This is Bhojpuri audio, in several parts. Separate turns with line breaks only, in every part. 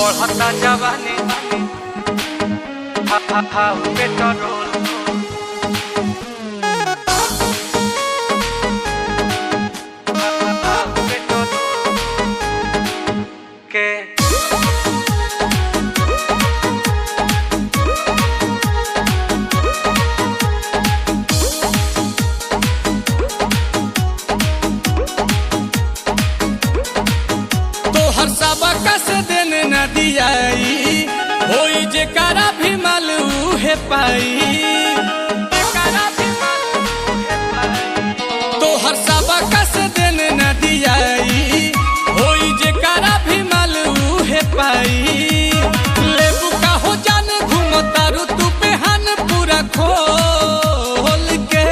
बढ़ता जवानी पेट्रोल के
तोहर सबका से देने न दियाई होई जे करा भी माल उहे पाई। तोहर सबका से देने न दियाई होई जे करा भी माल उहे पाई। लेबू का हो जाने घूमतारू तू बेहान पूरा खोल के।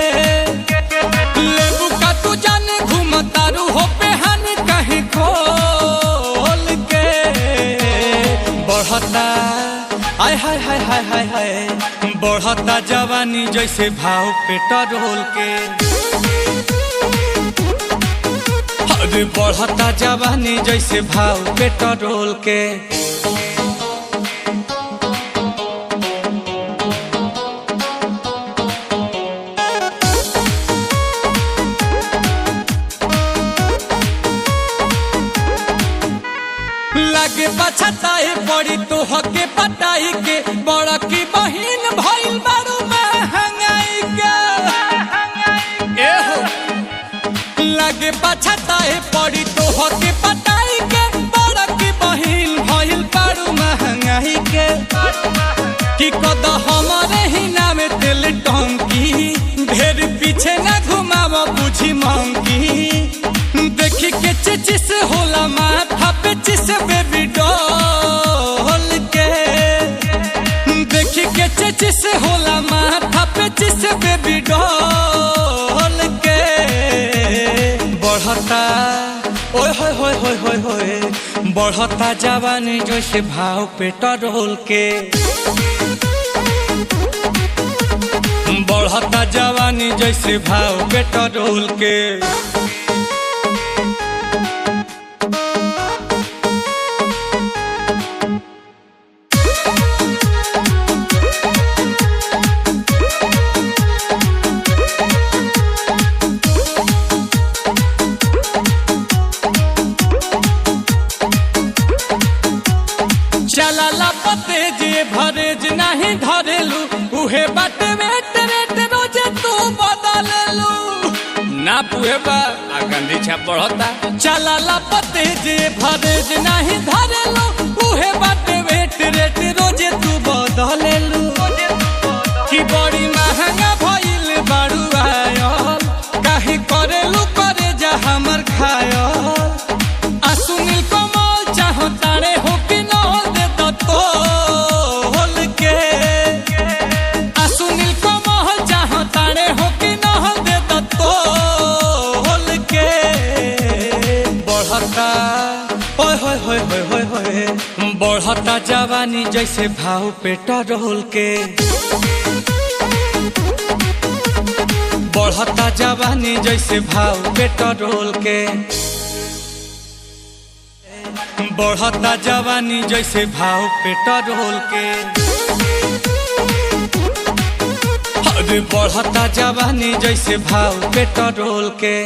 लेबू का तू जाने घूमतारू हो बेहान कहीं खोल के। बढ़ता आय हाय हाय हाय हाय हाय बढ़ता जवानी जैसे भाव पेट्रोल के। अरे बढ़ता जवानी जैसे भाव पेट्रोल के। लागे पछताए पड़ी तो हके पटाई के बड़ा की बहिन भइल बारू महंगाई के। एहो लागे पछताए पड़ी तो हके पटाई के बड़ा की बहिन भइल बारू महंगाई के। कि कद हमारे ही नाम तेल टंकी ढेर पीछे न घुमाव बुझी मंकी। देखी के चिचिस होला माथा पे चिस बेबी डॉल के। देखी के चिचिस होला माथा पे चिस बेबी डॉल के। बढ़ता ओए होए होए होए होए होए बढ़ता जवानी जैसे भाव पेट्रोल के। बढ़ता जवानी जैसे भाव पेट्रोल के। चला पते जे भरेज नहीं धरेलू उहे बाटे वेट रेट रोजे तू बदललू ना पुहे बा गंदी छाप बढ़ता। चला पते जे भरेज नहीं धरेलू उहे बाटे वेट रेट रोजे तू बदललू। कि बड़ी महंगा भइल बारू आयल काहे करेलू करे जा हमर खायल। आ सुनील कमल चाहो तारे हो कि न दे तोल के। आ सुनील कमल चाहो तारे हो कि न दे तोल के। बढ़ता ओए होए होए होए होए होए बढ़ता जवानी जैसे भाव पेट्रोल के। बढ़ता जवानी जैसे भाव पेट्रोल के। बढ़ता जवानी जैसे भाव पेट्रोल के। अरे बढ़ता जवानी जैसे भाव पेट्रोल के।